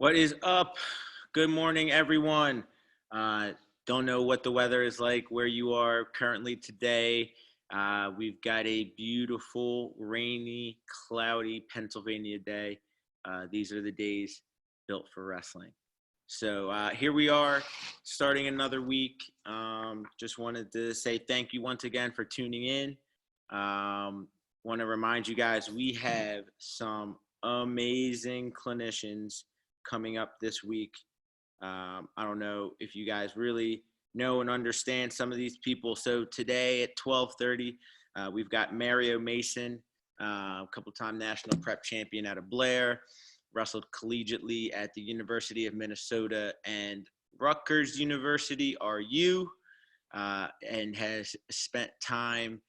What is up? Good morning, everyone. Uh, don't know what the weather is like where you are currently today. We've got a beautiful, rainy, cloudy Pennsylvania day. These are the days built for wrestling. So here we are, starting another week. Just wanted to say thank you once again for tuning in. Want to remind you guys we have some amazing clinicians coming up this week. I don't know if you guys really know and understand some of these people. So today at 12:30, we've got Mario Mason, a couple-time national prep champion out of Blair, wrestled collegiately at the University of Minnesota and Rutgers University, RU, and has spent time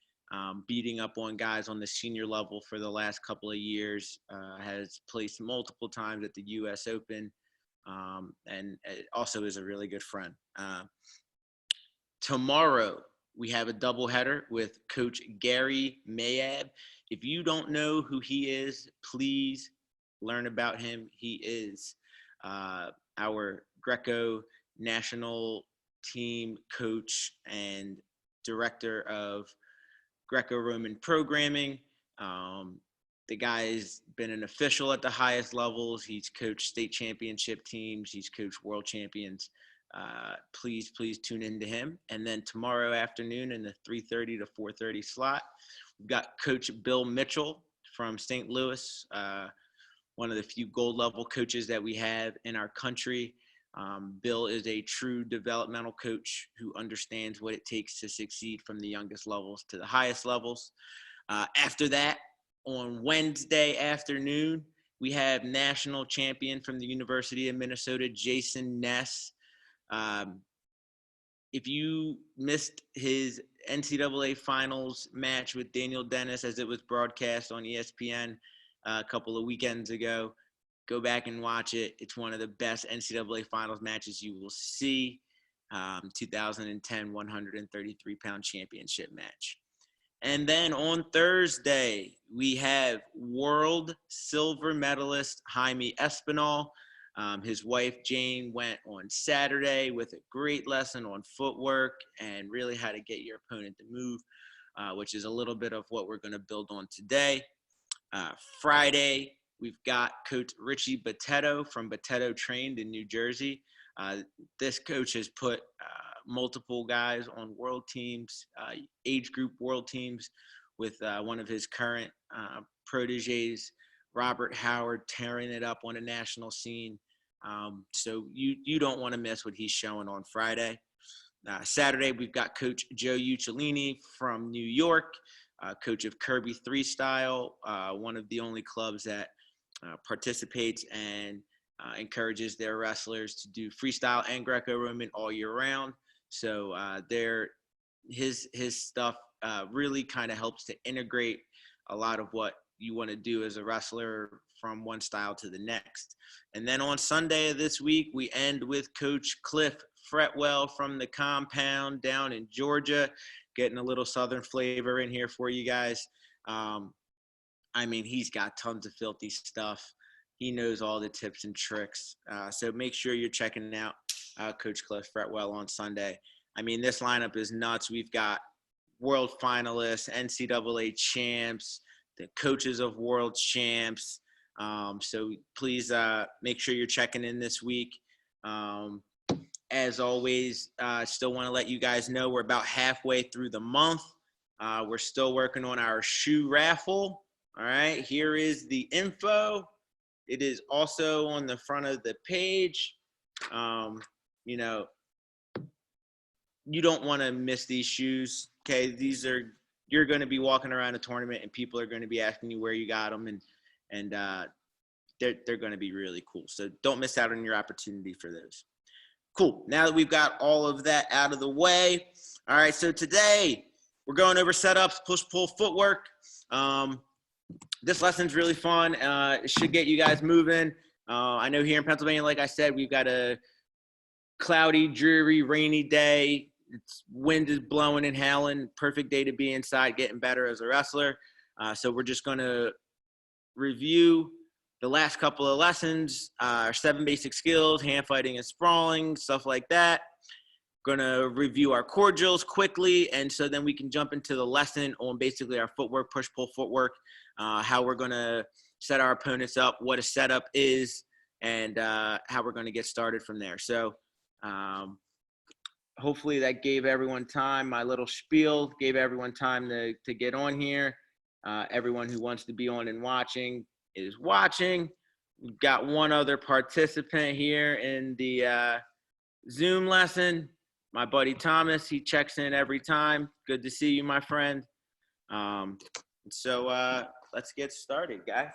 beating up on guys on the senior level for the last couple of years, has placed multiple times at the U.S. Open, and also is a really good friend. Tomorrow, we have a doubleheader with Coach Gary Mayab. If you don't know who he is, please learn about him. He is our Greco national team coach and director of Greco-Roman programming. The guy's been an official at the highest levels. He's coached state championship teams. He's coached world champions. Please tune into him. And then tomorrow afternoon in the 3:30 to 4:30 slot, we've got Coach Bill Mitchell from St. Louis, one of the few gold level coaches that we have in our country. Bill is a true developmental coach who understands what it takes to succeed from the youngest levels to the highest levels. After that, on Wednesday afternoon, we have national champion from the University of Minnesota, Jason Ness. If you missed his NCAA finals match with Daniel Dennis as it was broadcast on ESPN a couple of weekends ago, go back and watch it. It's one of the best NCAA finals matches you will see. 2010 133-pound championship match. And then on Thursday, we have world silver medalist Jaime Espinal. His wife, Jane, went on Saturday with a great lesson on footwork and really how to get your opponent to move, which is a little bit of what we're going to build on today. Friday, we've got Coach Richie Botetto from Botetto Trained in New Jersey. This coach has put multiple guys on world teams, age group world teams, with one of his current proteges, Robert Howard, tearing it up on a national scene. So you don't want to miss what he's showing on Friday. Saturday, we've got Coach Joe Uccellini from New York, coach of Kirby Freestyle, one of the only clubs that participates and encourages their wrestlers to do freestyle and Greco-Roman all year round. So his stuff really kind of helps to integrate a lot of what you want to do as a wrestler from one style to the next. And then on Sunday of this week, we end with Coach Cliff Fretwell from the compound down in Georgia, getting a little Southern flavor in here for you guys. I mean, he's got tons of filthy stuff. He knows all the tips and tricks. So make sure you're checking out Coach Cliff Fretwell on Sunday. I mean, this lineup is nuts. We've got world finalists, NCAA champs, the coaches of world champs. So please make sure you're checking in this week. As always, I still want to let you guys know we're about halfway through the month. We're still working on our shoe raffle. All right, here is the info. It is also on the front of the page. You know, you don't want to miss these shoes. Okay, you're going to be walking around a tournament and people are going to be asking you where you got them, and they're going to be really cool. So don't miss out on your opportunity for those. Cool. Now that we've got all of that out of the way, all right. So today we're going over setups, push pull footwork. This lesson's really fun. It should get you guys moving. I know here in Pennsylvania, like I said, we've got a cloudy, dreary, rainy day. Wind is blowing and howling. Perfect day to be inside, getting better as a wrestler. So we're just going to review the last couple of lessons are 7 basic skills, hand fighting and sprawling, stuff like that. Going to review our core drills quickly, and so then we can jump into the lesson on basically our footwork, push-pull footwork, how we're going to set our opponents up, what a setup is, and how we're going to get started from there. So hopefully that gave everyone time. My little spiel gave everyone time to get on here. Everyone who wants to be on and watching is watching. We've got one other participant here in the Zoom lesson. My buddy Thomas, he checks in every time. Good to see you, my friend. So let's get started, guys.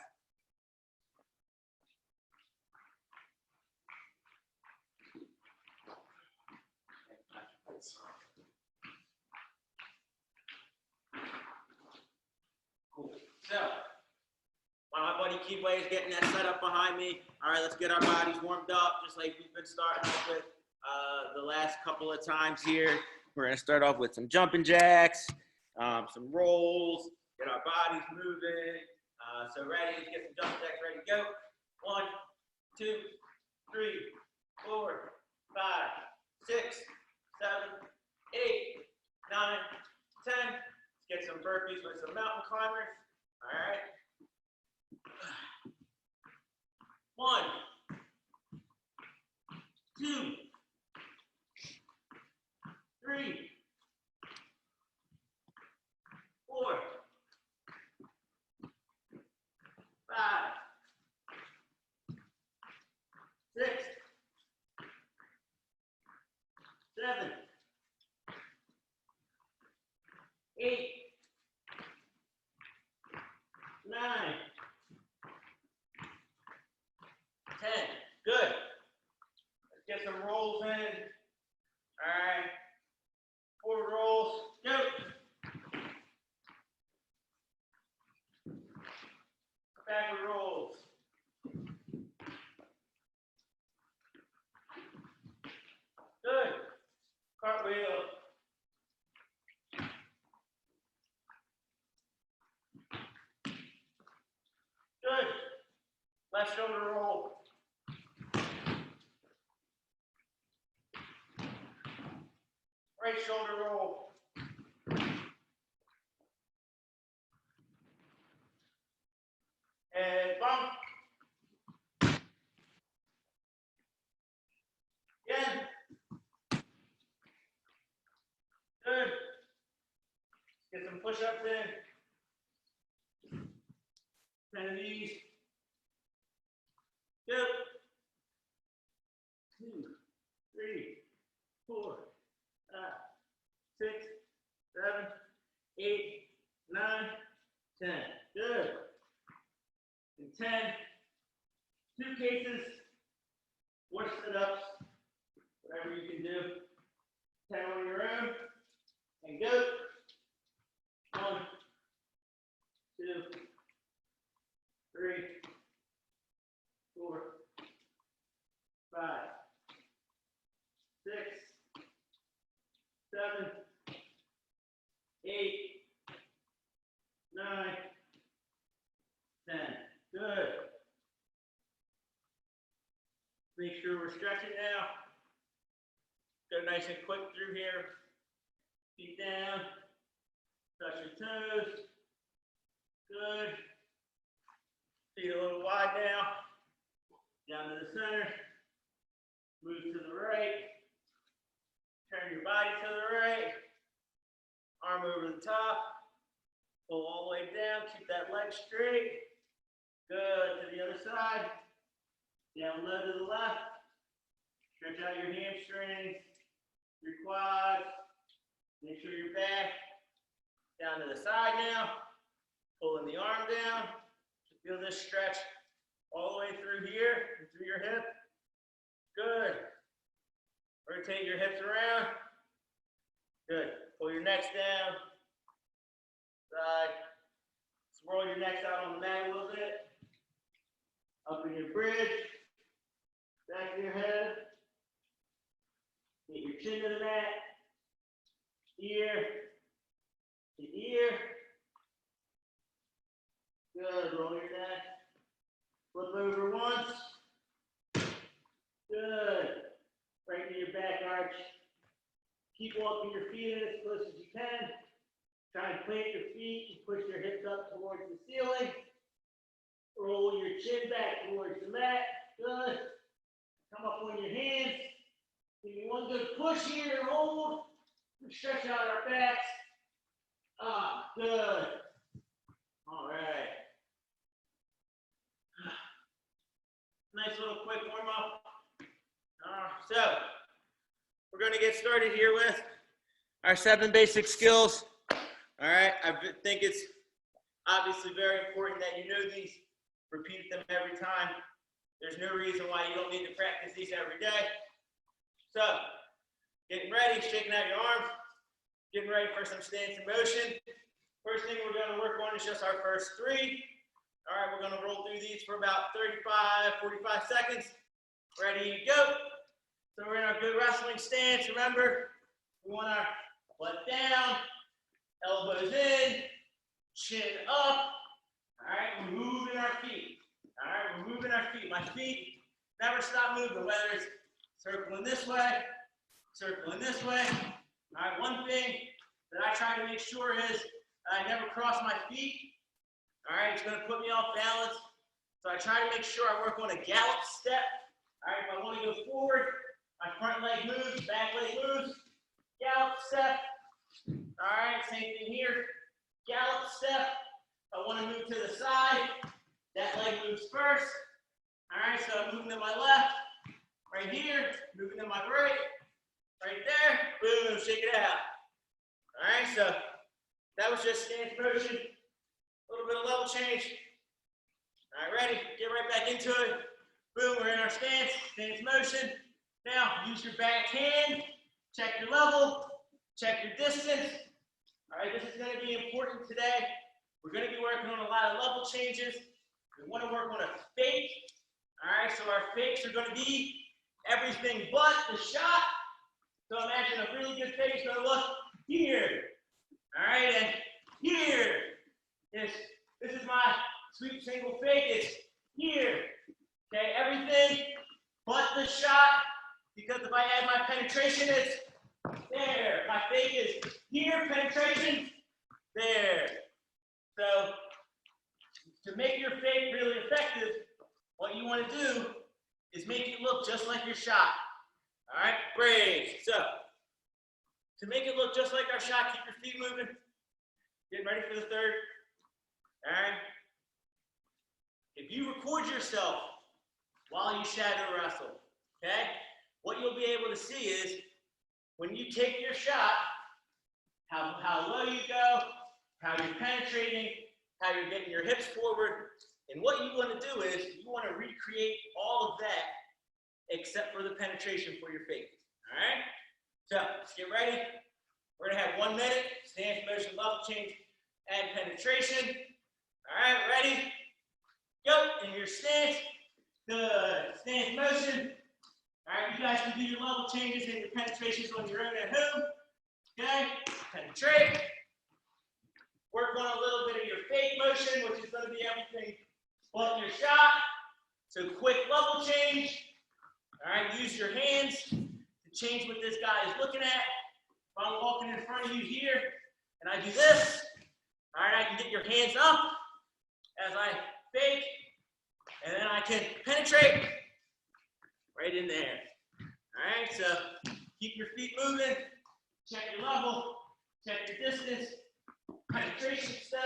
Cool. So while my buddy Keyway is getting that set up behind me, all right, let's get our bodies warmed up, just like we've been starting off with the last couple of times here. We're going to start off with some jumping jacks, some rolls, get our bodies moving. So ready, let's get some jumping jacks ready to go. 1, 2, 3, 4, 5, 6, 7, 8, 9, 10. Let's get some burpees with some mountain climbers. All right. 1, 2, 3, 4, 5, 6, 7, 8, 9, 10. Good. Let's get some rolls in. All right. Forward rolls. Go. Backward rolls. Good. Cartwheel. Good. Left shoulder roll. Right shoulder roll. And bump. Again. Good. Get some push-ups in. 10 of these. Good. 2, 3, 4, 5, 6, 7, 8, 9, 10. Good. And 10. 2 cases. 4 sit-ups. Whatever you can do. 10 on your own. And go. 1, 2, 3, 4, 5, 6, 7, 8, 9, 10. Good. Make sure we're stretching now. Go nice and quick through here. Feet down. Touch your toes. Good. Feet a little wide now. Down to the center. Move to the right. Turn your body to the right. Arm over the top. Pull all the way down. Keep that leg straight. Good. To the other side. Down low to the left. Stretch out your hamstrings, your quads. Make sure you're back. Down to the side now. Pulling the arm down. Feel this stretch all the way through here and through your hip. Good. Rotate your hips around. Good. Pull your necks down. Side. Swirl your necks out on the mat a little bit. Up in your bridge. Back of your head. Get your chin to the mat. Ear to ear. Good. Roll your neck. Flip over once. Good. Right into your back arch. Keep walking your feet in as close as you can. Try and plant your feet and push your hips up towards the ceiling. Roll your chin back towards the mat. Good. Come up on your hands. Give me one good push here and hold. Stretch out our backs. Good. All right. Nice little quick warm up. So we're going to get started here with our 7 basic skills. All right. I think it's obviously very important that you know these. Repeat them every time. There's no reason why you don't need to practice these every day. So, getting ready, shaking out your arms, getting ready for some stance in motion. First thing we're going to work on is just our first 3. All right, we're going to roll through these for about 35, 45 seconds. Ready to go. So we're in our good wrestling stance. Remember, we want our butt down, elbows in, chin up. All right, we're moving our feet. All right, we're moving our feet. My feet never stop moving, whether it's circling this way, circling this way. All right, one thing that I try to make sure is I never cross my feet. All right, it's going to put me off balance. So I try to make sure I work on a gallop step. All right, if I want to go forward, my front leg moves, back leg moves. Gallop step. All right, same thing here. Gallop step. I want to move to the side. That leg moves first. All right, so I'm moving to my left, right here, moving to my right there, boom, shake it out. All right, so that was just stance motion, a little bit of level change. All right, ready? Get right back into it. Boom, we're in our stance motion. Now, use your back hand, check your level, check your distance. All right, this is going to be important today. We're going to be working on a lot of level changes. We want to work on a fake. All right, so our fakes are going to be everything but the shot. So imagine a really good fake is going to look here. All right, and here. This is my sweep single fake. It's here. Okay, everything but the shot. Because if I add my penetration, it's there. My fake is here, penetration, there. So to make your fake really effective, what you want to do is make it look just like your shot. All right, great. So to make it look just like our shot, keep your feet moving. Getting ready for the third. All right. If you record yourself while you shadow wrestle, okay, what you'll be able to see is when you take your shot, how low you go, how you're penetrating, how you're getting your hips forward. And what you want to do is you want to recreate all of that except for the penetration for your fake. All right? So let's get ready. We're going to have 1 minute, stance, motion, level change, add penetration. All right, ready? Go. In your stance. Good. Stance, motion. All right, you guys can do your level changes and your penetrations on your own at home. Okay? Penetrate. Work on a little bit of your fake motion, which is going to be everything but your shot. So quick level change. All right, use your hands to change what this guy is looking at. If I'm walking in front of you here and I do this, all right, I can get your hands up as I fake, and then I can penetrate right in there. All right, so keep your feet moving, check your level, check your distance, penetration step.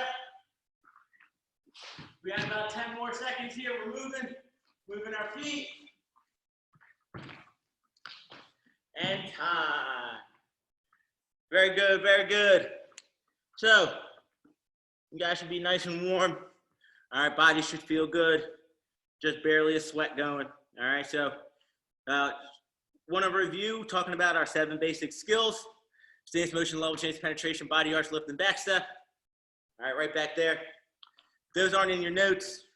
We have about 10 more seconds here. We're moving our feet. And time. Very good, very good. So, you guys should be nice and warm. All right, body should feel good. Just barely a sweat going. All right, so want to review talking about our 7 basic skills: stance, motion, level change, penetration, body arch, lift, and back step. All right, right back there. If those aren't in your notes,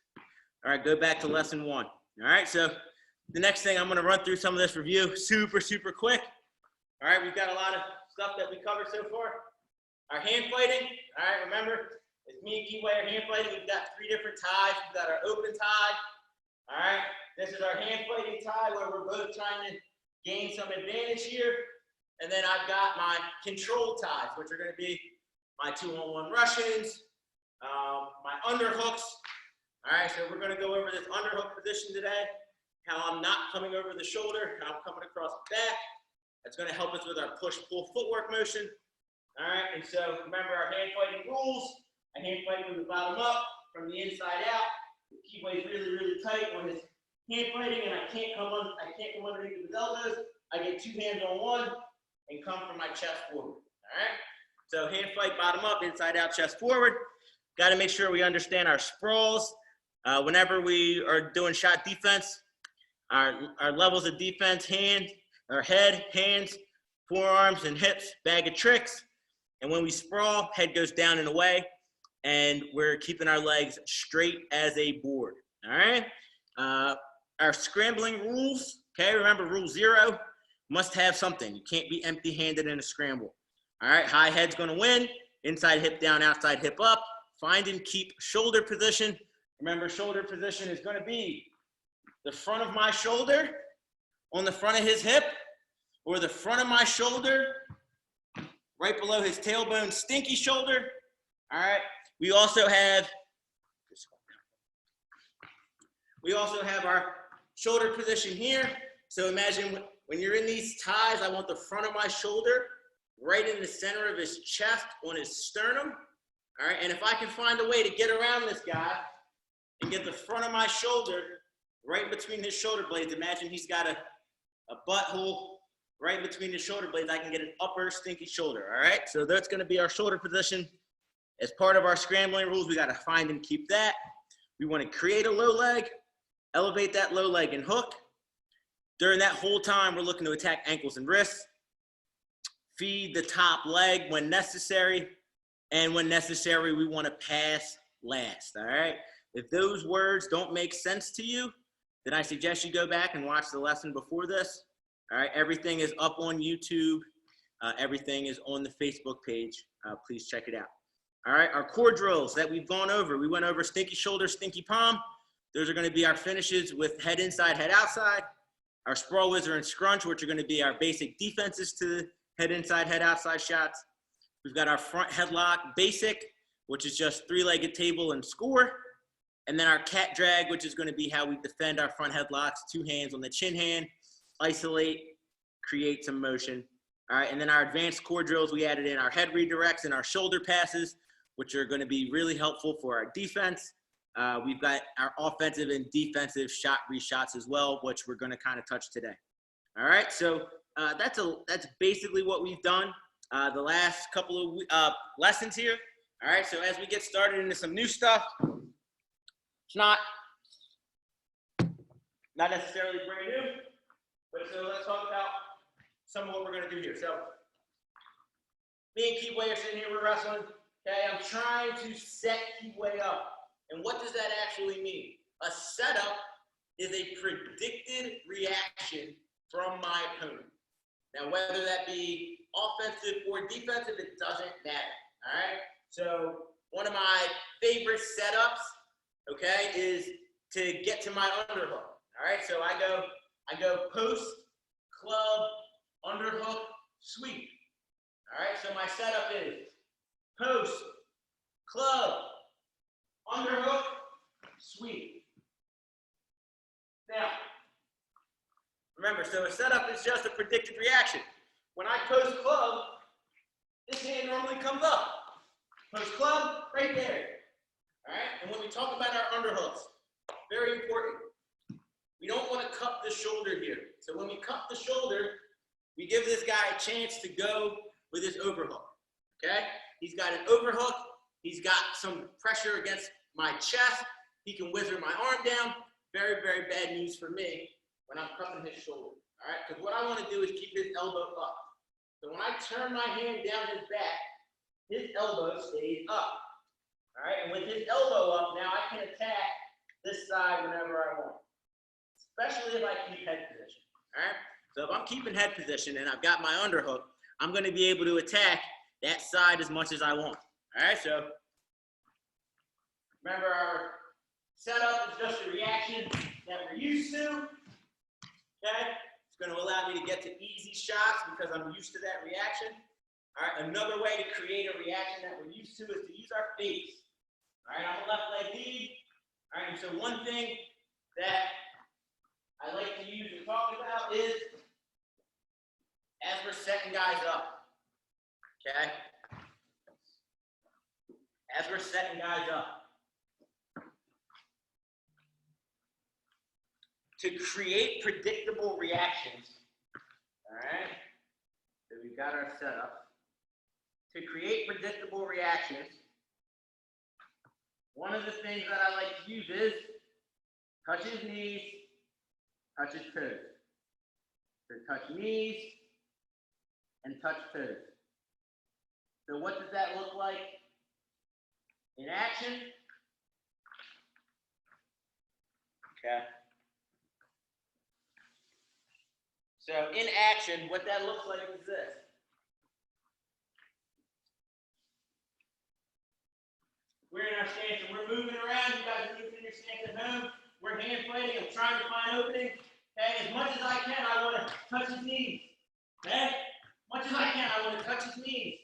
all right, go back to lesson 1. All right, so the next thing, I'm going to run through some of this review super quick. All right, we've got a lot of stuff that we covered so far. Our hand fighting, all right, remember, it's me and Keyway are hand fighting. We've got 3 different ties. We've got our open tie, All right, this is our hand fighting tie where we're both trying to gain some advantage here. And then I've got my control ties, which are going to be my 2-on-1 Russians, my underhooks. All right, so we're going to go over this underhook position today, how I'm not coming over the shoulder, how I'm coming across the back. That's going to help us with our push-pull footwork motion. All right, and so remember our hand fighting rules. I hand fight from the bottom up, from the inside out. Keyway's really, really tight on his hand fighting, and I can't come underneath his elbows. I get 2 hands on one and come from my chest forward. All right. So hand fight, bottom up, inside out, chest forward. Got to make sure we understand our sprawls. Whenever we are doing shot defense, our levels of defense: head, hands, forearms, and hips. Bag of tricks. And when we sprawl, head goes down and away. And we're keeping our legs straight as a board, all right? Our scrambling rules, okay? Remember rule 0, must have something. You can't be empty-handed in a scramble, all right? High head's gonna win, inside hip down, outside hip up. Find and keep shoulder position. Remember, shoulder position is gonna be the front of my shoulder on the front of his hip, or the front of my shoulder right below his tailbone, stinky shoulder, all right? We also have our shoulder position here. So imagine when you're in these ties, I want the front of my shoulder right in the center of his chest on his sternum. All right, and if I can find a way to get around this guy and get the front of my shoulder right between his shoulder blades, imagine he's got a butthole right between his shoulder blades, I can get an upper stinky shoulder, all right? So that's gonna be our shoulder position. As part of our scrambling rules, we got to find and keep that. We want to create a low leg, elevate that low leg and hook. During that whole time, we're looking to attack ankles and wrists, feed the top leg when necessary, and when necessary, we want to pass last, all right? If those words don't make sense to you, then I suggest you go back and watch the lesson before this, all right? Everything is up on YouTube. Everything is on the Facebook page. Please check it out. All right, our core drills that we've gone over. We went over stinky shoulder, stinky palm. Those are going to be our finishes with head inside, head outside. Our sprawl, whizzer, and scrunch, which are going to be our basic defenses to the head inside, head outside shots. We've got our front headlock basic, which is just 3-legged table and score. And then our cat drag, which is going to be how we defend our front headlocks, 2 hands on the chin hand, isolate, create some motion. All right, and then our advanced core drills, we added in our head redirects and our shoulder passes, which are going to be really helpful for our defense. We've got our offensive and defensive shot reshots as well, which we're going to kind of touch today. All right, so that's basically what we've done the last couple of lessons here. All right, so as we get started into some new stuff, it's not necessarily brand new, but so let's talk about some of what we're going to do here. So me and Keyway are sitting here, we're wrestling. Okay, I'm trying to set Keyway up. And what does that actually mean? A setup is a predicted reaction from my opponent. Now, whether that be offensive or defensive, it doesn't matter, all right? So one of my favorite setups, okay, is to get to my underhook, all right? So I go post, club, underhook, sweep, all right? So my setup is post, club, underhook, sweep. Now, remember, so a setup is just a predicted reaction. When I post club, this hand normally comes up. Post club, right there. All right? And when we talk about our underhooks, very important. We don't want to cup the shoulder here. So when we cup the shoulder, we give this guy a chance to go with his overhook. Okay? He's got an overhook. He's got some pressure against my chest. He can whizzer my arm down. Very, very bad news for me when I'm cupping his shoulder. All right? Because what I want to do is keep his elbow up. So when I turn my hand down his back, his elbow stays up. All right? And with his elbow up, now I can attack this side whenever I want. Especially if I keep head position. All right? So if I'm keeping head position and I've got my underhook, I'm going to be able to attack that side as much as I want. All right? So remember, our setup is just a reaction. that we're used to. Okay? It's going to allow me to get to easy shots because I'm used to that reaction. All right, another way to create a reaction that we're used to is to use our face. All right, I'm a left leg lead. All right, and so one thing that I like to use and talk about is as we're setting guys up. Okay? As we're setting guys up. To create predictable reactions. All right? So we've got our setup. To create predictable reactions, one of the things that I like to use is touch his knees, touch his toes. So touch knees and touch toes. So what does that look like in action? Okay. So in action, what that looks like is this. We're in our stance and we're moving around. You guys are moving in your stance at home. We're hand fighting. I'm trying to find opening. Okay, as much as I can, I want to touch his knees. Okay, as much as I can, I want to touch his knees.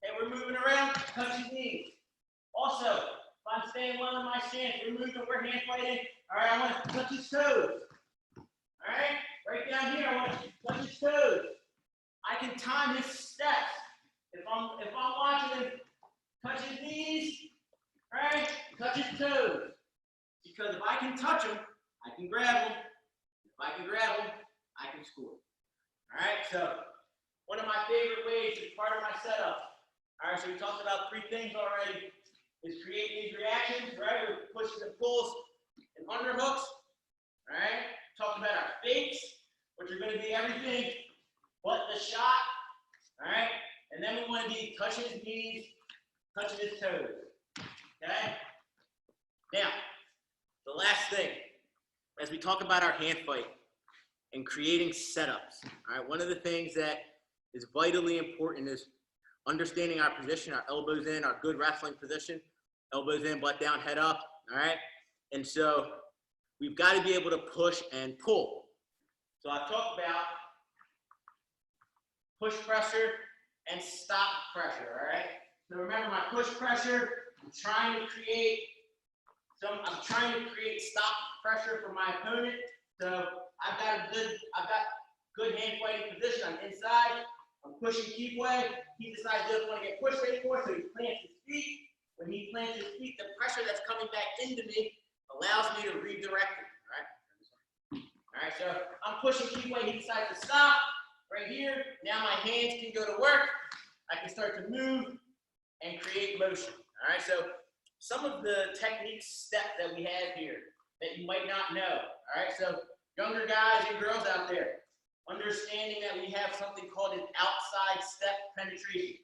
Okay, we're moving around, touch his knees. Also, if I'm staying well in my stance, we're moving, we're hand fighting. All right, I want to touch his toes. All right down here, I want to touch his toes. I can time his steps. If I'm watching him touch his knees. All right, touch his toes. Because if I can touch him, I can grab him. If I can grab him, I can score. All right, so one of my favorite ways is part of my setup. All right, so we talked about three things already. Is creating these reactions, right? With pushes and pulls and underhooks. All right, talked about our fakes, which are going to be everything but the shot. All right, and then we want to be touching his knees, touching his toes. Okay? Now, the last thing, as we talk about our hand fight and creating setups, all right, one of the things that is vitally important is understanding our position, our elbows in, our good wrestling position, elbows in, butt down, head up, all right? And so we've got to be able to push and pull. So I've talked about push pressure and stop pressure, all right? So remember my push pressure, I'm trying to create stop pressure for my opponent. So I've got good hand fighting position. I'm inside. I'm pushing keep way. He decides he doesn't want to get pushed anymore, so he plants his feet. When he plants his feet, the pressure that's coming back into me allows me to redirect it. All right, so I'm pushing keep way. He decides to stop right here. Now my hands can go to work. I can start to move and create motion. All right, so some of the technique steps that we have here that you might not know. All right, so younger guys and girls out there, understanding that we have something called an outside step penetration.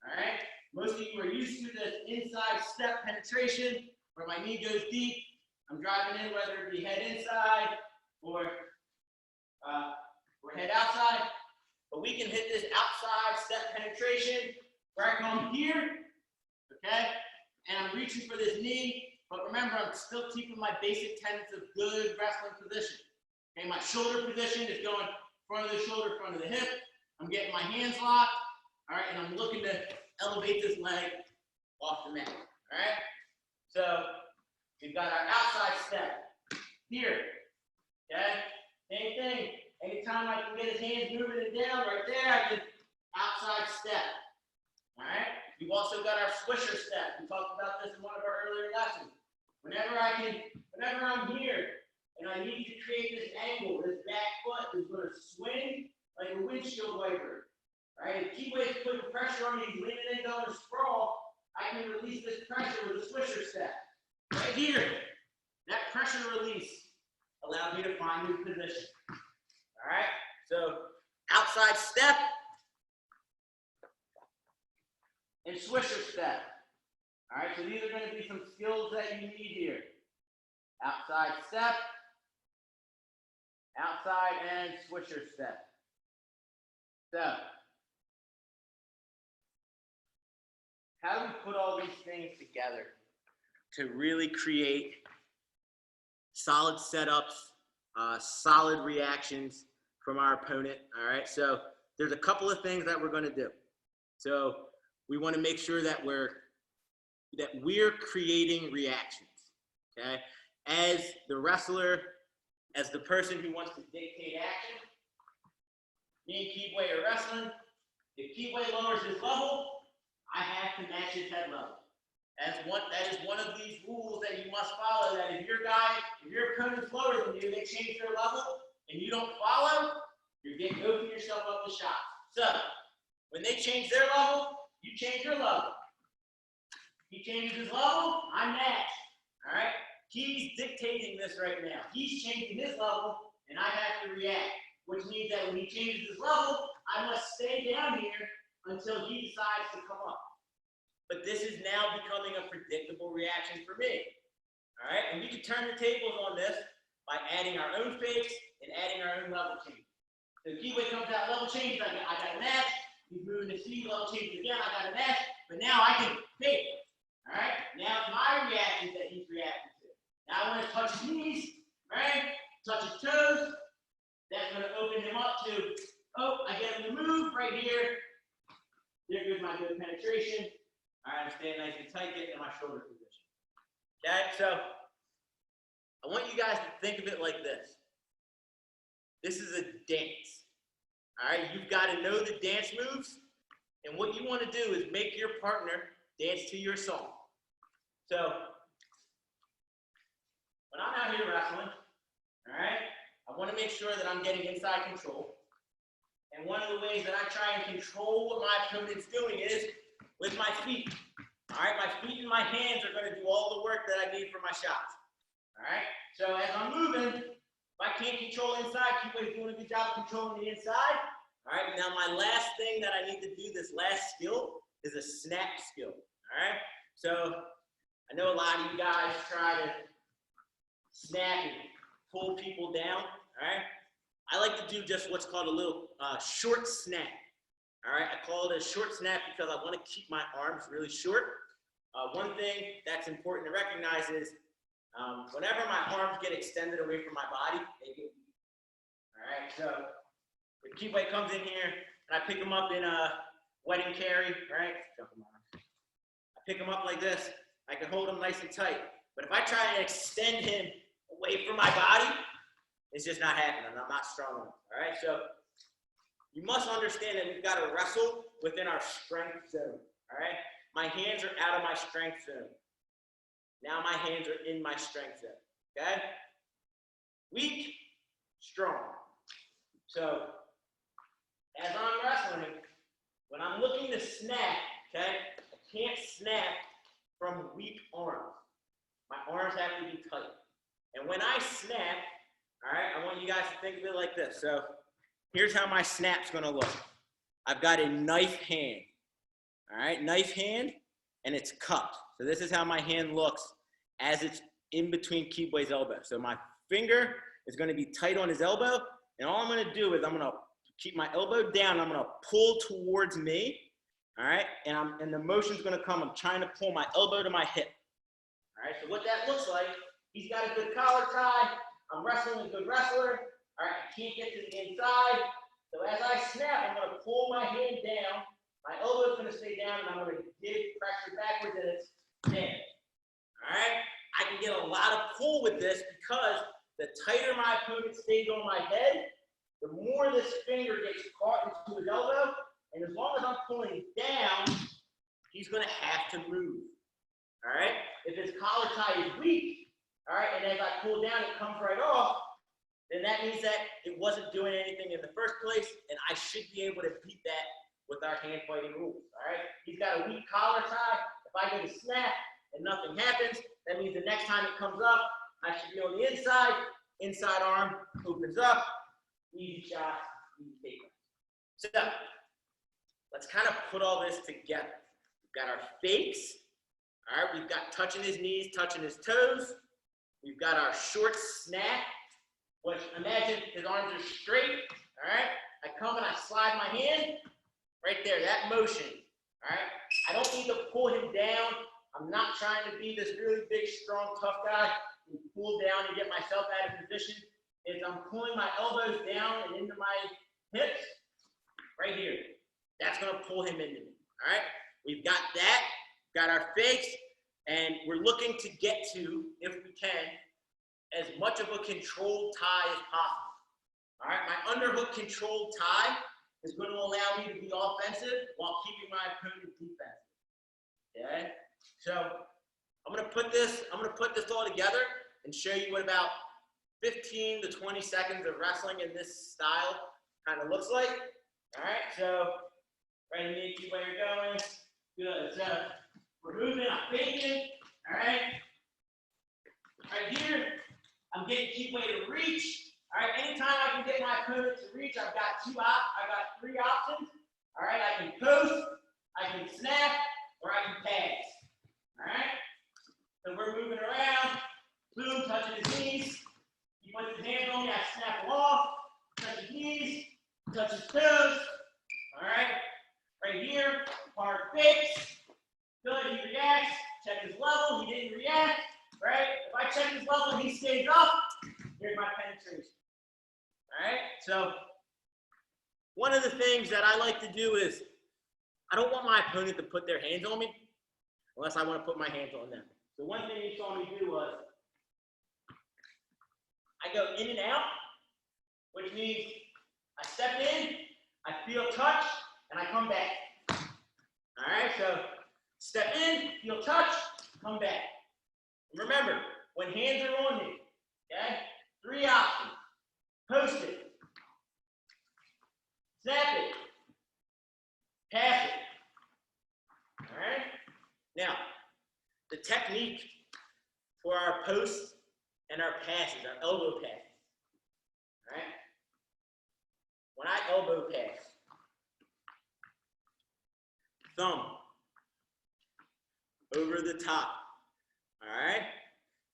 All right, most of you are used to this inside step penetration where my knee goes deep. I'm driving in, whether it be head inside or head outside. But we can hit this outside step penetration where I come here, okay? And I'm reaching for this knee, but remember, I'm still keeping my basic tenets of good wrestling position. Okay, my shoulder position is going front of the shoulder, front of the hip. I'm getting my hands locked, all right, and I'm looking to elevate this leg off the mat, all right? So we've got our outside step here, okay? Same thing. Anytime I can get his hands moving and down right there, I can outside step, all right? We've also got our swisher step. We talked about this in one of our earlier lessons. Whenever I'm here and I need to create this angle, this back foot is going to swing like a windshield wiper. Right? If keep ways putting pressure on me, he's leaning in, going to sprawl, I can release this pressure with a swisher step. Right here, that pressure release allows me to find new position. All right? So outside step and swisher step. All right, so these are going to be some skills that you need here. Outside step, outside and swisher step. So, how do we put all these things together to really create solid setups solid reactions from our opponent. All right, so there's a couple of things that we're going to do. So we want to make sure that we're creating reactions. Okay, as the wrestler, as the person who wants to dictate action, me and Keyway are wrestling. If Keyway lowers his level, I have to match his head level. That is one of these rules that you must follow, that if your opponent's lower than you, they change their level, and you don't follow, you're getting opening yourself up to shots. So, when they change their level, you change your level. He changes his level, I match. All right? He's dictating this right now. He's changing his level, and I have to react, which means that when he changes his level, I must stay down here until he decides to come up. But this is now becoming a predictable reaction for me. All right? And we can turn the tables on this by adding our own fakes and adding our own level change. So Keyway comes out level change, I got a match. He's moving to C, level changes again, I got a match. But now I can fake. All right? Now it's my reactions that he's reacting to. Now I want to touch his knees, right? Touch his toes. That's going to open him up to, oh, I get him to move right here. There goes my good penetration. All right, I'm staying nice and tight, getting in my shoulder position. Okay, so I want you guys to think of it like this. This is a dance. All right, you've got to know the dance moves, and what you want to do is make your partner dance to your song. So when I'm out here wrestling, all right, I want to make sure that I'm getting inside control. And one of the ways that I try and control what my opponent's doing is with my feet. All right, my feet and my hands are going to do all the work that I need for my shots. All right, so as I'm moving, if I can't control inside, Keyway's doing a good job of controlling the inside. All right, now my last thing that I need to do, this last skill, is a snap skill. All right, so I know a lot of you guys try to snap and pull people down. All right, I like to do just what's called a little short snap. All right, I call it a short snap because I want to keep my arms really short. One thing that's important to recognize is whenever my arms get extended away from my body, they get weak. All right, so if Keyway comes in here and I pick him up in a wedding carry, right? I pick him up like this, I can hold him nice and tight. But if I try and extend him away from my body, it's just not happening. I'm not strong enough. All right, so you must understand that we've got to wrestle within our strength zone. All right, my hands are out of my strength zone. Now my hands are in my strength zone. Okay, weak, strong. So as I'm wrestling, when I'm looking to snap, okay, I can't snap from weak arms. My arms have to be tight. And when I snap, all right, I want you guys to think of it like this. So here's how my snap's gonna look. I've got a knife hand, all right, knife hand, and it's cupped. So this is how my hand looks as it's in between Keyway's elbow. So my finger is gonna be tight on his elbow, and all I'm gonna do is I'm gonna keep my elbow down, I'm gonna pull towards me, all right, and the motion's gonna come, I'm trying to pull my elbow to my hip. All right, so what that looks like, he's got a good collar tie, I'm wrestling a good wrestler, all right, I can't get to the inside, so as I snap, I'm gonna pull my hand down, my elbow's gonna stay down, and I'm gonna give pressure backwards, and it's in. All right, I can get a lot of pull with this because the tighter my opponent stays on my head, the more this finger gets caught into his elbow, and as long as I'm pulling down, he's gonna have to move. All right, if his collar tie is weak, all right, and as I pull down, it comes right off, then that means that it wasn't doing anything in the first place, and I should be able to beat that with our hand fighting rules. All right, he's got a weak collar tie. If I get a snap and nothing happens, that means the next time it comes up, I should be on the inside arm opens up, easy shot, easy takedown. So let's kind of put all this together. We've got our fakes. All right, we've got touching his knees, touching his toes. We've got our short snap, which imagine his arms are straight. All right, I come and I slide my hand right there, that motion. All right, I don't need to pull him down. I'm not trying to be this really big, strong, tough guy and pull down and get myself out of position is I'm pulling my elbows down and into my hips right here. That's going to pull him into me. All right? We've got that, got our fakes, and we're looking to get to, if we can, as much of a controlled tie as possible. All right? My underhook controlled tie is going to allow me to be offensive while keeping my opponent defensive. Okay? So I'm going to put this all together and show you what about 15 to 20 seconds of wrestling in this style kind of looks like. All right, so ready to keep where you're going. Good. So we're moving, I'm faking. All right. Right here, I'm getting keep way to reach. All right, anytime I can get my opponent to reach, I've got three options. All right, I can coast, I can snap, or I can pass. All right. So we're moving around. Boom, touching his knees. He puts his hands on me, I snap him off. Touch his knees, touch his toes. All right. Right here, hard fakes. Good, he reacts. Check his level, he didn't react. Right? If I check his level and he stays up, here's my penetration. All right? So, one of the things that I like to do is, I don't want my opponent to put their hands on me unless I want to put my hands on them. So one thing you saw me do was, I go in and out, which means I step in, I feel touch, and I come back. All right, so step in, feel touch, come back. And remember, when hands are on me, okay, 3 options. Post it, snap it, pass it. All right? Now, the technique for our posts and our passes, our elbow passes. All right? When I elbow pass, thumb over the top. All right?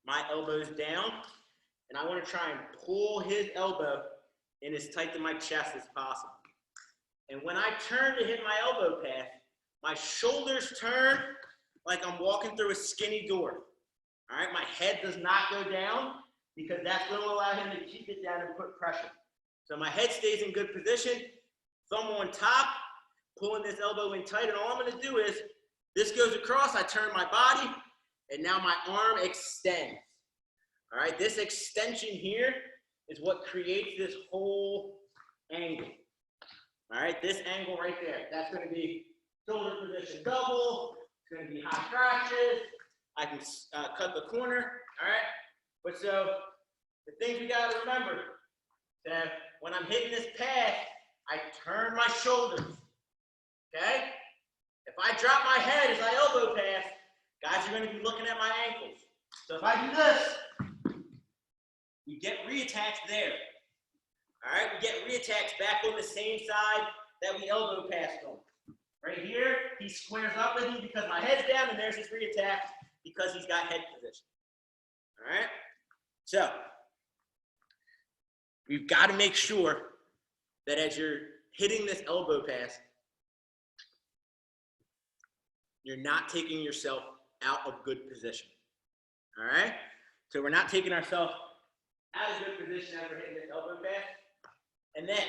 My elbow's down, and I want to try and pull his elbow in as tight to my chest as possible. And when I turn to hit my elbow pass, my shoulders turn like I'm walking through a skinny door. All right, my head does not go down because that's going to allow him to keep it down and put pressure. So my head stays in good position, thumb on top, pulling this elbow in tight, and all I'm going to do is, this goes across, I turn my body, and now my arm extends. All right, this extension here is what creates this whole angle. All right, this angle right there, that's going to be shoulder position double. It's going to be high crotches. I can cut the corner. All right, but so the things we got to remember that when I'm hitting this pass, I turn my shoulders. Okay, if I drop my head as I elbow pass, guys are going to be looking at my ankles. So if I do this, we get reattached there. All right, we get reattached back on the same side that we elbow passed on. Right here, he squares up with me because my head's down, and there's his reattach because he's got head position. All right, so we've got to make sure that as you're hitting this elbow pass, you're not taking yourself out of good position. All right, so we're not taking ourselves out of good position as we're hitting this elbow pass. And then,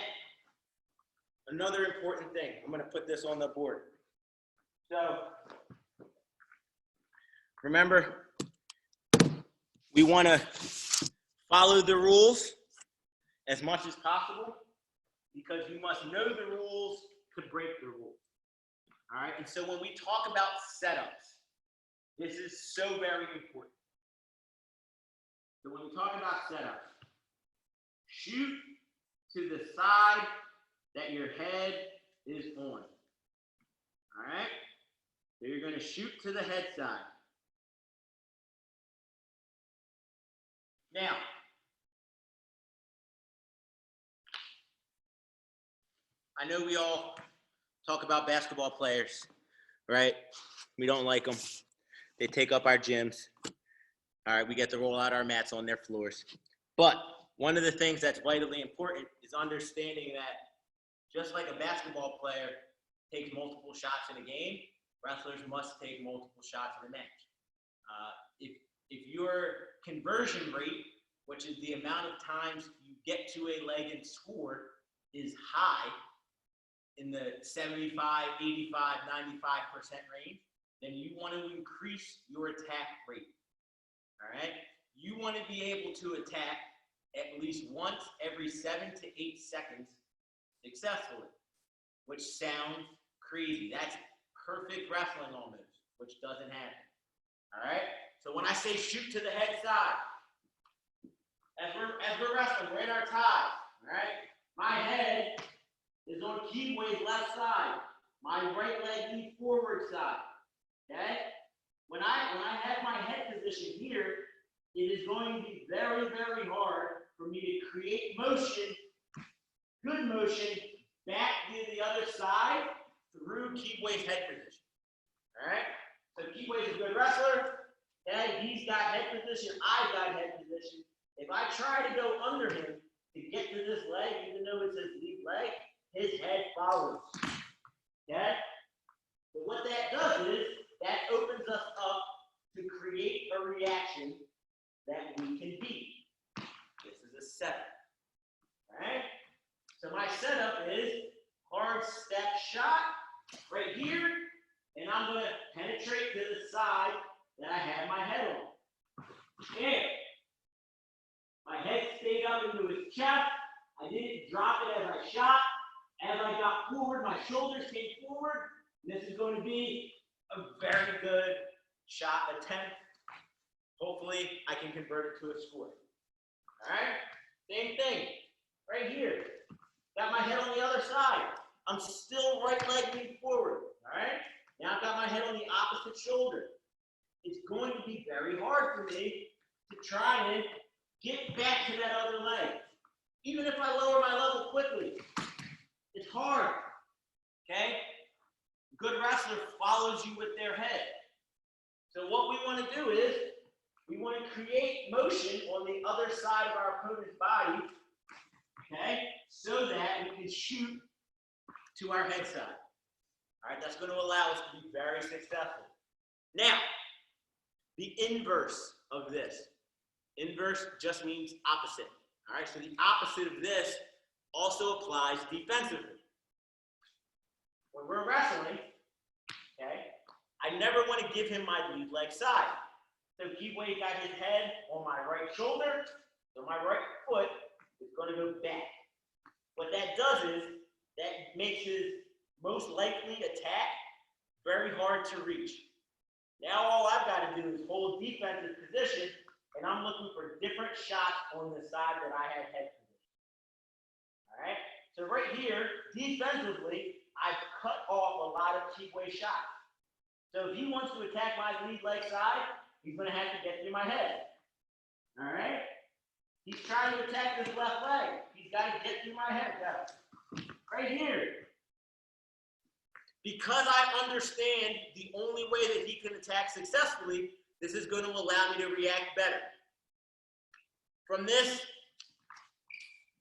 another important thing, I'm going to put this on the board. So, remember, we want to follow the rules as much as possible because you must know the rules to break the rules. All right, and so when we talk about setups, this is so very important. So when we talk about setups, shoot to the side that your head is on. All right? So you're going to shoot to the head side. Now, I know we all talk about basketball players, right? We don't like them. They take up our gyms. All right, we get to roll out our mats on their floors. But one of the things that's vitally important is understanding that just like a basketball player takes multiple shots in a game, wrestlers must take multiple shots in a match. If your conversion rate which is the amount of times you get to a leg and score, is high in the 75, 85, 95% range, then you want to increase your attack rate. All right? You want to be able to attack at least once every 7 to 8 seconds successfully, which sounds crazy. That's perfect wrestling almost, which doesn't happen. All right? So when I say shoot to the head side, as we're wrestling, we're in our ties. All right? My head is on Keyway's left side. My right leg leads forward side. Okay? When I have my head position here, it is going to be very, very hard for me to create motion, good motion, back to the other side through Keyway's head position. All right? So Keyway's a good wrestler. Okay? He's got head position. I've got head position. If I try to go under him to get to this leg, even though it's his lead leg, his head follows. Okay? But what that does is that opens us up to create a reaction that we can beat. This is a setup. All right? So my setup is hard step shot right here, and I'm going to penetrate to the side that I have my head on. There. My head stayed up into his chest. I didn't drop it as I shot. As I got forward, my shoulders came forward. And this is going to be a very good shot attempt. Hopefully, I can convert it to a score. All right? Same thing. Right here. Got my head on the other side. I'm still right leg leaning forward. All right? Now I've got my head on the opposite shoulder. It's going to be very hard for me to try and get back to that other leg. Even if I lower my level quickly, it's hard. Okay? A good wrestler follows you with their head. So what we want to do is we want to create motion on the other side of our opponent's body, okay, so that we can shoot to our head side. All right, that's going to allow us to be very successful. Now, the inverse of this. Inverse just means opposite. All right, so the opposite of this also applies defensively. When we're wrestling, okay, I never want to give him my lead leg side. So Keyway got his head on my right shoulder, so my right foot is going to go back. What that does is that makes his most likely attack very hard to reach. Now all I've got to do is hold defensive position, and I'm looking for different shots on the side that I have head position. All right? So right here, defensively, I've cut off a lot of Keyway shots. So if he wants to attack my lead leg side, he's going to have to get through my head. All right? He's trying to attack this left leg. He's got to get through my head. Right here. Because I understand the only way that he can attack successfully, this is going to allow me to react better. From this,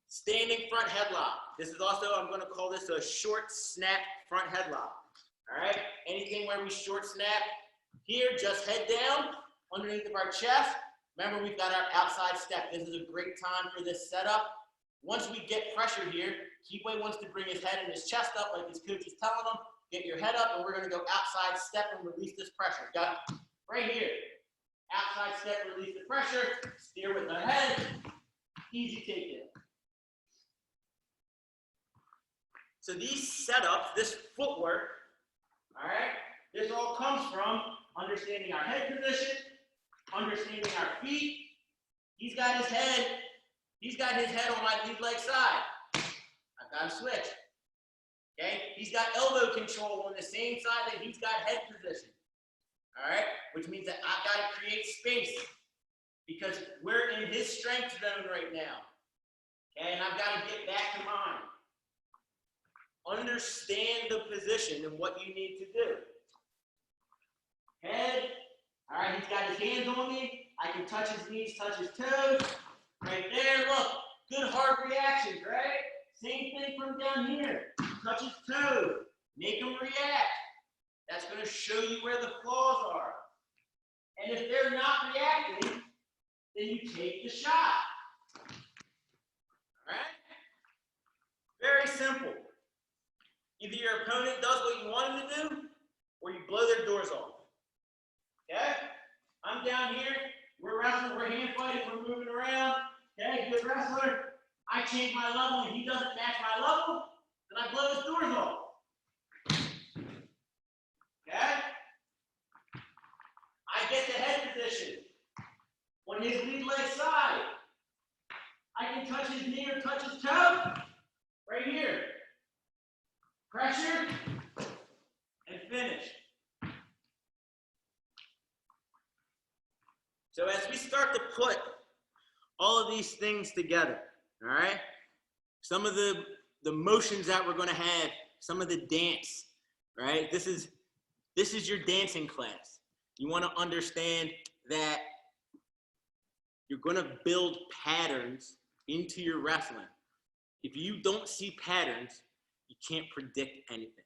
standing front headlock. This is also, I'm going to call this a short snap front headlock. All right? Anything where we short snap here, just head down, underneath of our chest. Remember, we've got our outside step. This is a great time for this setup. Once we get pressure here, Keyway wants to bring his head and his chest up like his coach is telling him. Get your head up, and we're going to go outside step and release this pressure. Got it? Right here. Outside step, release the pressure. Steer with our head. Easy takedown. So these setups, this footwork, all right, this all comes from understanding our head position, understanding our feet. He's got his head on my lead leg side. I've got to switch. Okay? He's got elbow control on the same side that he's got head position. All right? Which means that I've got to create space because we're in his strength zone right now. Okay? And I've got to get back to mine. Understand the position and what you need to do. Head. All right, he's got his hands on me. I can touch his knees, touch his toes. Right there, look. Good hard reactions, right? Same thing from down here. Touch his toes. Make him react. That's going to show you where the flaws are. And if they're not reacting, then you take the shot. All right? Very simple. Either your opponent does what you want him to do, or you blow their doors off. Okay? I'm down here. We're wrestling. We're hand fighting. We're moving around. Okay? Good wrestler. I change my level, and he doesn't match my level, then I blow his doors off. Okay? I get the head position. On his lead leg side, I can touch his knee or touch his toe. Right here. Pressure and finish. So as we start to put all of these things together, all right, some of the motions that we're going to have, some of the dance, right? This is your dancing class. You want to understand that you're going to build patterns into your wrestling. If you don't see patterns, you can't predict anything.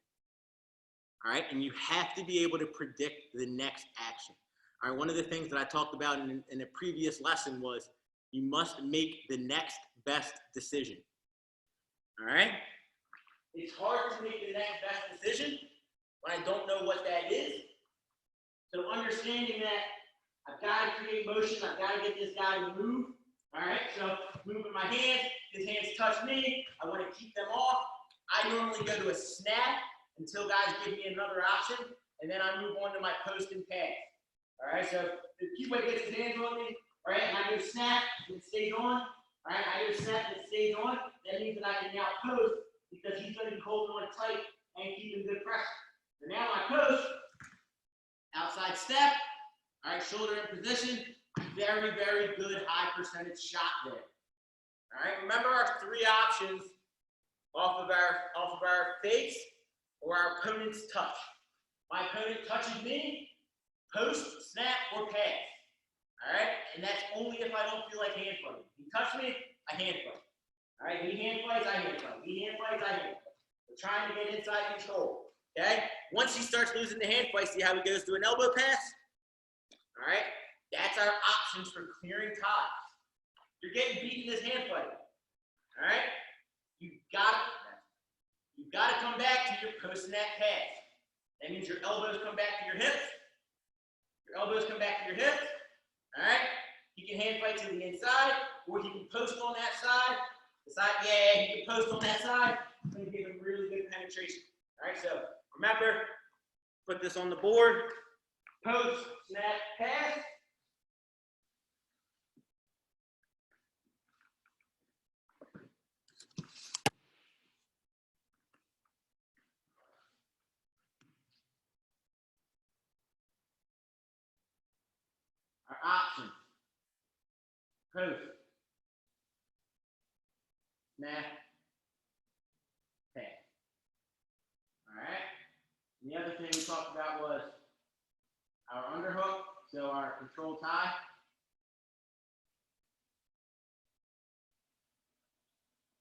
All right, and you have to be able to predict the next action. All right, one of the things that I talked about in a previous lesson was you must make the next best decision. All right? It's hard to make the next best decision when I don't know what that is. So understanding that I've got to create motion, I've got to get this guy to move. All right, so moving my hands, his hands touch me, I want to keep them off. I normally go to a snap until guys give me another option, and then I move on to my post and pass. All right, so if Keyway gets his hands on me, all right, and I go snap, and it stays on. All right, I go snap, and it stays on. That means that I can now post because he's going to be holding on tight and keeping good pressure. So now my post, outside step, all right, shoulder in position, very, very good high percentage shot there. All right, remember our three options off of our face or our opponent's touch. My opponent touches me, post, snap, or pass. All right, and that's only if I don't feel like hand fighting. He touched me, I hand fight. All right, he hand fights, I hand fight. He hand fights, I hand fight. We're trying to get inside control. Okay, once he starts losing the hand fight, see how he goes to an elbow pass? All right, that's our options for clearing ties. You're getting beaten this hand fight. All right, you've got to come back to your post and that pass. That means your elbows come back to your hips. Your elbows come back to your hips. All right, he can hand fight to the inside, or he can post on that side. The side, yeah, he can post on that side. It's going to give him really good penetration. All right, so remember, put this on the board. Post, snap, pass. Our options. Post, snap, pass. All right. And the other thing we talked about was our underhook, so our control tie.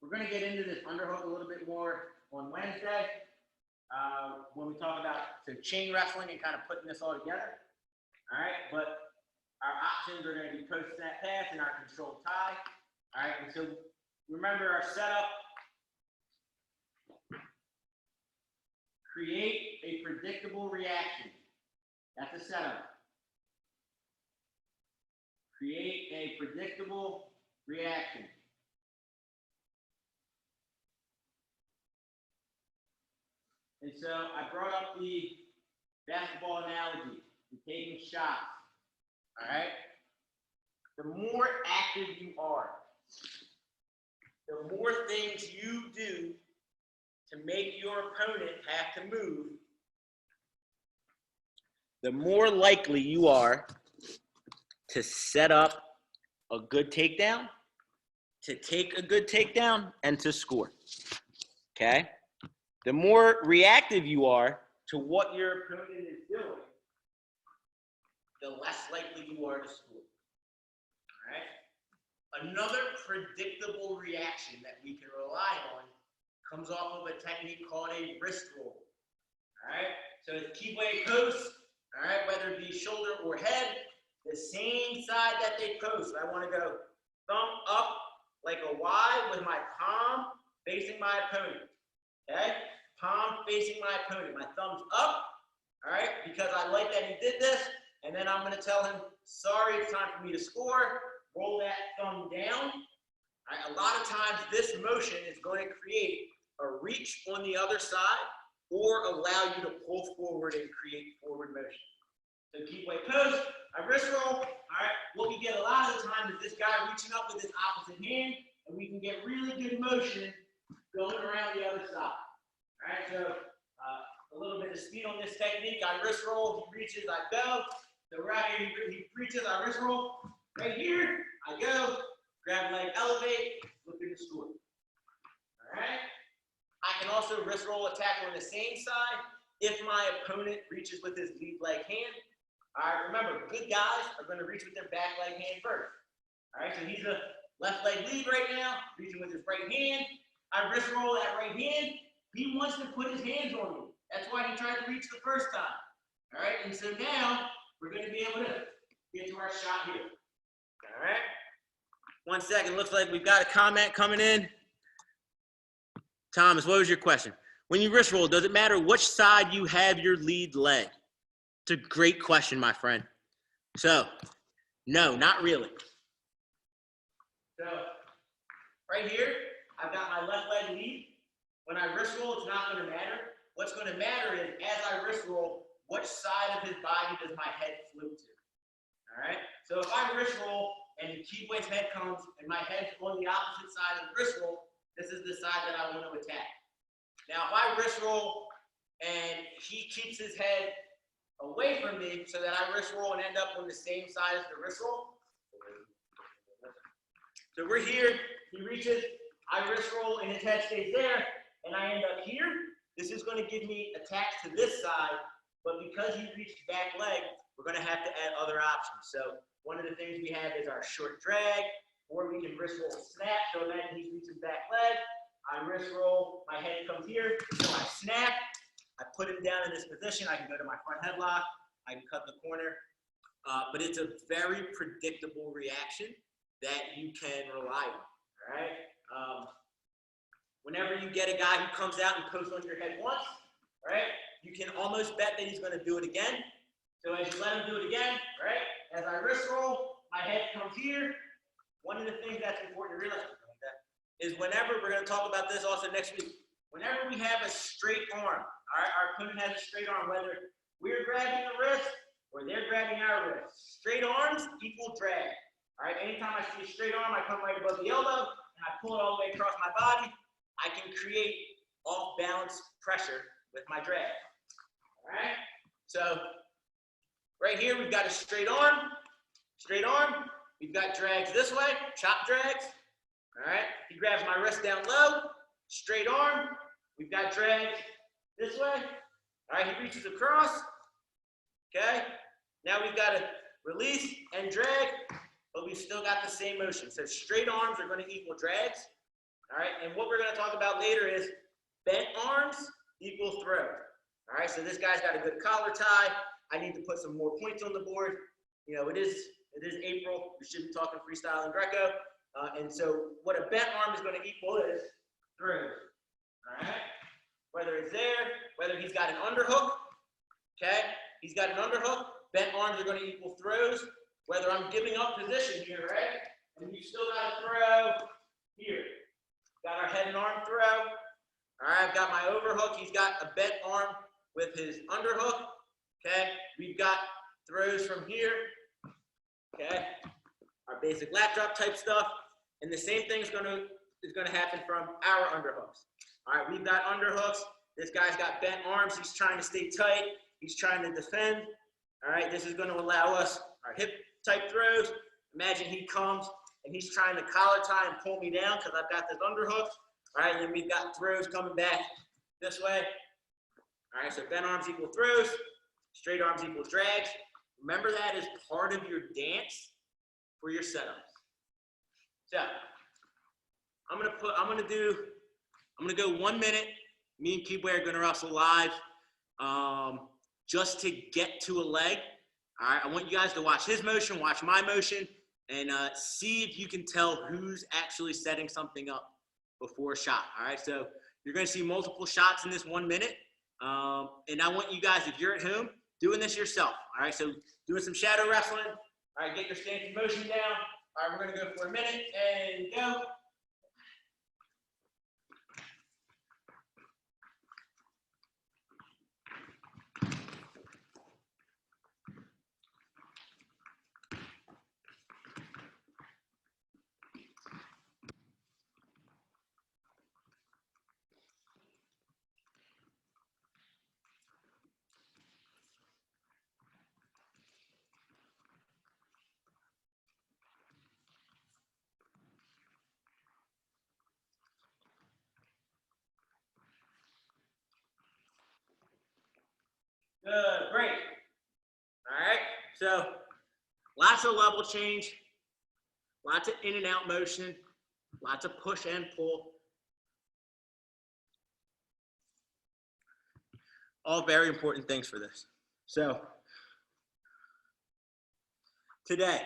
We're going to get into this underhook a little bit more on Wednesday when we talk about chain wrestling and kind of putting this all together. All right, but our options are going to be post snap pass and our control tie. All right, and so remember our setup. Create a predictable reaction. That's a setup. Create a predictable reaction. And so I brought up the basketball analogy, the taking shots. All right? The more active you are, the more things you do to make your opponent have to move, the more likely you are to set up a good takedown, to take a good takedown, and to score. Okay? The more reactive you are to what your opponent is doing, the less likely you are to score. All right? Another predictable reaction that we can rely on comes off of a technique called a wrist roll. All right? So it's keyway post, all right, whether it be shoulder or head, the same side that they post. I want to go thumb up, like a Y with my palm facing my opponent, okay? Palm facing my opponent, my thumb's up, all right? Because I like that he did this, and then I'm gonna tell him, sorry, it's time for me to score. Roll that thumb down. All right, a lot of times this motion is going to create a reach on the other side or allow you to pull forward and create forward motion. So keep weight pose, I wrist roll. All right, what we get a lot of the time is this guy reaching up with his opposite hand, and we can get really good motion going around the other side. All right, so a little bit of speed on this technique. I wrist roll, he reaches, I go. So right here, he reaches, I wrist roll. Right here, I go. Grab leg, elevate, looking to score. All right. I can also wrist roll attack on the same side if my opponent reaches with his lead leg hand. All right, remember, good guys are going to reach with their back leg hand first. All right, so he's a left leg lead right now, reaching with his right hand. I wrist roll that right hand. He wants to put his hands on me. That's why he tried to reach the first time. All right, and so now we're going to be able to get to our shot here. All right. 1 second. Looks like we've got a comment coming in. Thomas, what was your question? When you wrist roll, does it matter which side you have your lead leg? It's a great question, my friend. So, no, not really. So, right here, I've got my left leg lead. When I wrist roll, it's not going to matter. What's going to matter is, as I wrist roll, which side of his body does my head float to? All right? So if I wrist roll and Keithway's head comes and my head's on the opposite side of the wrist roll, this is the side that I want to attack. Now, if I wrist roll and he keeps his head away from me so that I wrist roll and end up on the same side as the wrist roll. So we're here, he reaches, I wrist roll and his head stays there, and I end up here. This is going to give me attacks to this side, but because he reached back leg, we're going to have to add other options. So one of the things we have is our short drag, or we can wrist roll snap. So imagine he's reaching back leg. I wrist roll, my head comes here, so I snap. I put him down in this position. I can go to my front headlock. I can cut the corner. But it's a very predictable reaction that you can rely on, all right? Whenever you get a guy who comes out and posts on your head once, all right, you can almost bet that he's going to do it again. So as you let him do it again, right, as I wrist roll, my head comes here. One of the things that's important to realize is whenever, we're going to talk about this also next week, whenever we have a straight arm, all right, our opponent has a straight arm, whether we're grabbing the wrist or they're grabbing our wrist. Straight arms equal drag. All right, anytime I see a straight arm, I come right above the elbow and I pull it all the way across my body. I can create off-balance pressure with my drag. All right, so right here, we've got a straight arm. We've got drags this way, chop drags. All right, he grabs my wrist down low, straight arm. We've got drags this way. All right, he reaches across. Okay, now we've got to release and drag, but we've still got the same motion. So straight arms are going to equal drags. All right, and what we're going to talk about later is bent arms equal throw. All right, so this guy's got a good collar tie. I need to put some more points on the board. You know, it is April. We should be talking freestyle and Greco. And so what a bent arm is going to equal is throws. All right, whether it's there, whether he's got an underhook. Okay, he's got an underhook. Bent arms are going to equal throws. Whether I'm giving up position here, right, and you still got to throw here. Got our head and arm throw. All right, I've got my overhook. He's got a bent arm with his underhook. Okay, we've got throws from here. Okay, our basic lap drop type stuff, and the same thing is going to happen from our underhooks. All right, we've got underhooks. This guy's got bent arms. He's trying to stay tight. He's trying to defend. All right, this is going to allow us our hip type throws. Imagine he comes and he's trying to collar tie and pull me down because I've got this underhook. All right, and then we've got throws coming back this way. All right, so bent arms equal throws, straight arms equal drags. Remember that as part of your dance for your setups. So I'm gonna go 1 minute. Me and Keithway are gonna wrestle live, just to get to a leg. All right, I want you guys to watch his motion, watch my motion. and see if you can tell who's actually setting something up before a shot. All right, so you're going to see multiple shots in this 1 minute. And I want you guys, if you're at home, doing this yourself. All right, so doing some shadow wrestling. All right, get your stance in motion down. All right, we're going to go for a minute and go. Good, great. All right, so lots of level change, lots of in and out motion, lots of push and pull. All very important things for this. So today,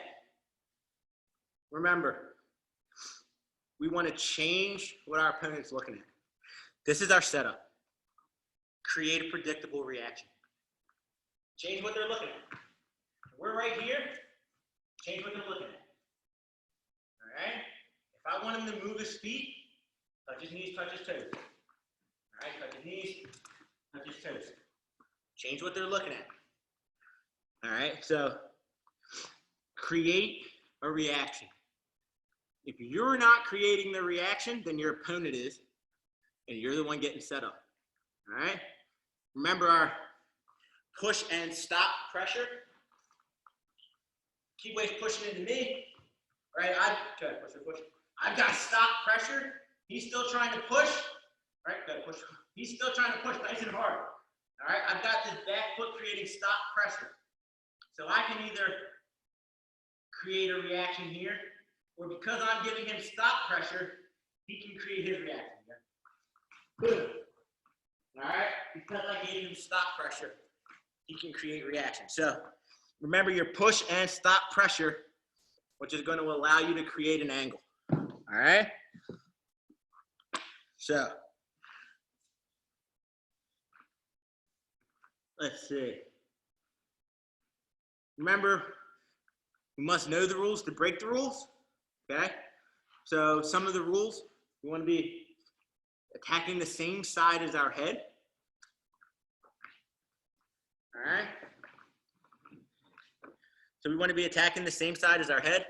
remember, we want to change what our opponent's looking at. This is our setup. Create a predictable reaction. Change what they're looking at. We're right here. Change what they're looking at. All right? If I want him to move his feet, touch his knees, touch his toes. All right? Touch his knees, touch his toes. Change what they're looking at. All right? So create a reaction. If you're not creating the reaction, then your opponent is, and you're the one getting set up. All right? Remember our push and stop pressure. Keep ways pushing into me. Right? I've got stop pressure. He's still trying to push. Right? Gotta push. He's still trying to push nice and hard. All right? I've got this back foot creating stop pressure. So I can either create a reaction here, or because I'm giving him stop pressure, he can create his reaction. Boom. All right? Because I gave him stop pressure, he can create reaction. So remember your push and stop pressure, which is going to allow you to create an angle. All right? So let's see. Remember, we must know the rules to break the rules. Okay? So some of the rules, we want to be attacking the same side as our head. All right? So we want to be attacking the same side as our head.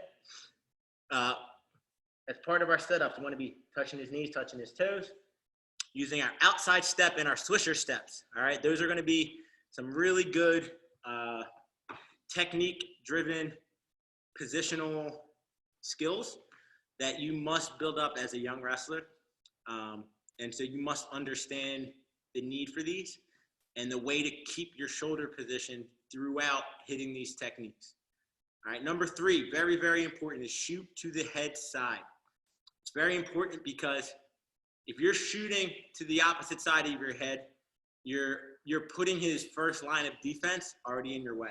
As part of our setup, we want to be touching his knees, touching his toes, using our outside step and our swisher steps. All right? Those are going to be some really good technique-driven positional skills that you must build up as a young wrestler. And so you must understand the need for these and the way to keep your shoulder position throughout hitting these techniques. All right, number 3, very, very important, is shoot to the head side. It's very important because if you're shooting to the opposite side of your head, you're putting his first line of defense already in your way.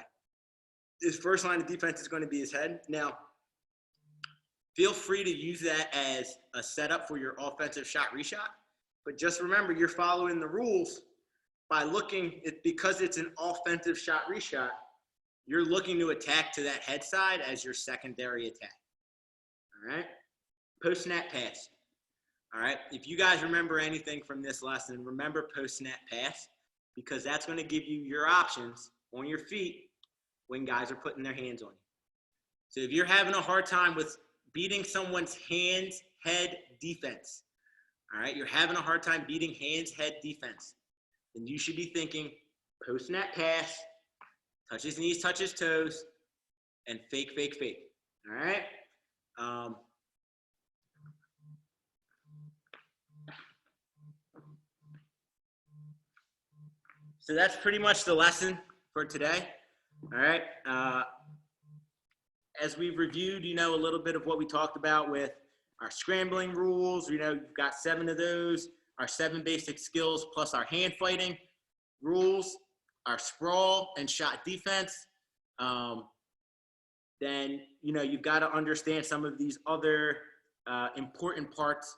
His first line of defense is going to be his head. Now, feel free to use that as a setup for your offensive shot reshot, but just remember you're following the rules by looking, because it's an offensive shot reshot, you're looking to attack to that head side as your secondary attack. All right? Post-snap pass. All right? If you guys remember anything from this lesson, remember post-snap pass, because that's going to give you your options on your feet when guys are putting their hands on you. So if you're having a hard time with beating someone's hands, head defense, all right, you're having a hard time beating hands, head defense, then you should be thinking post-snap pass, touch his knees, touch his toes, and fake, fake, fake. All right? So that's pretty much the lesson for today. All right? As we've reviewed, a little bit of what we talked about with our scrambling rules. You've got 7 of those, our 7 basic skills plus our hand fighting rules, our sprawl and shot defense. then, you know, you've got to understand some of these other important parts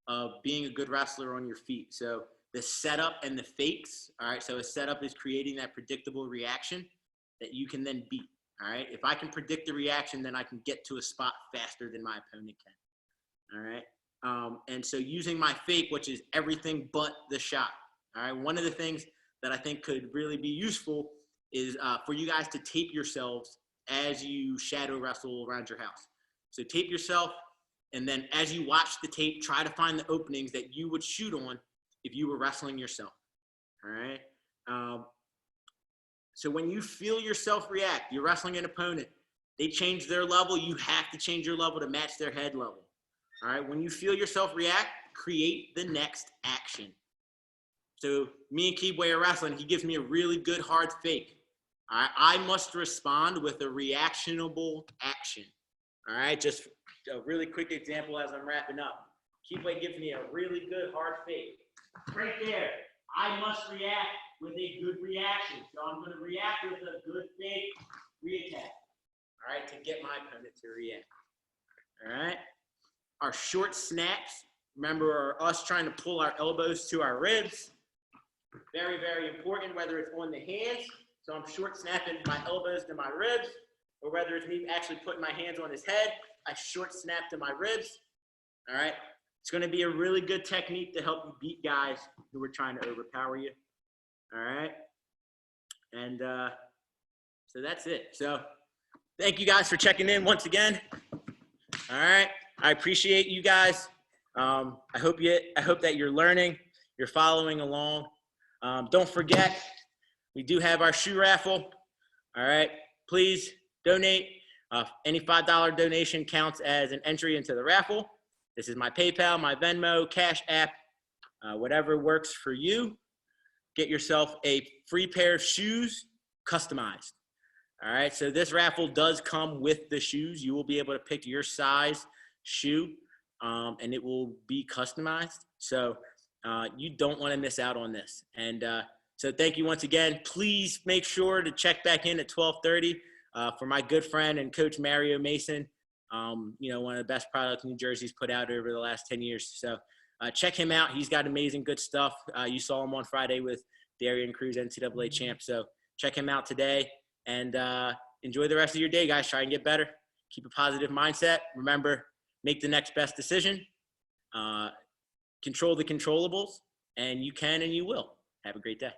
of being a good wrestler on your feet. So the setup and the fakes. All right. So a setup is creating that predictable reaction that you can then beat. All right. If I can predict the reaction, then I can get to a spot faster than my opponent can. All right. And so using my fake, which is everything but the shot. All right. One of the things that I think could really be useful is for you guys to tape yourselves as you shadow wrestle around your house. So tape yourself, and then as you watch the tape, try to find the openings that you would shoot on if you were wrestling yourself. All right. So when you feel yourself react, you're wrestling an opponent, they change their level, you have to change your level to match their head level. All right. When you feel yourself react, create the next action. So me and Keyboy are wrestling. He gives me a really good hard fake. All right. I must respond with a reactionable action. All right. Just a really quick example as I'm wrapping up. Keyboy gives me a really good hard fake. Right there. I must react with a good reaction. So I'm going to react with a good fake reattack. All right. To get my opponent to react. All right. Our short snaps, remember, are us trying to pull our elbows to our ribs. Very, very important, whether it's on the hands, so I'm short snapping my elbows to my ribs, or whether it's me actually putting my hands on his head, I short snap to my ribs. All right. It's going to be a really good technique to help you beat guys who are trying to overpower you. All right. And so that's it. So thank you guys for checking in once again. All right. I appreciate you guys. I hope that you're learning, you're following along. Don't forget, we do have our shoe raffle. All right. Please donate. Any $5 donation counts as an entry into the raffle. This is my PayPal, my Venmo, Cash App, whatever works for you. Get yourself a free pair of shoes, customized. All right. So this raffle does come with the shoes. You will be able to pick your size shoe, and it will be customized. So you don't want to miss out on this. And so thank you once again. Please make sure to check back in at 12:30 for my good friend and coach Mario Mason. You know, one of the best products New Jersey's put out over the last 10 years. So check him out. He's got amazing, good stuff. You saw him on Friday with Darian Cruz, NCAA champ. So check him out today, and enjoy the rest of your day, guys. Try and get better. Keep a positive mindset. Remember, make the next best decision. Control the controllables, and you can and you will. Have a great day.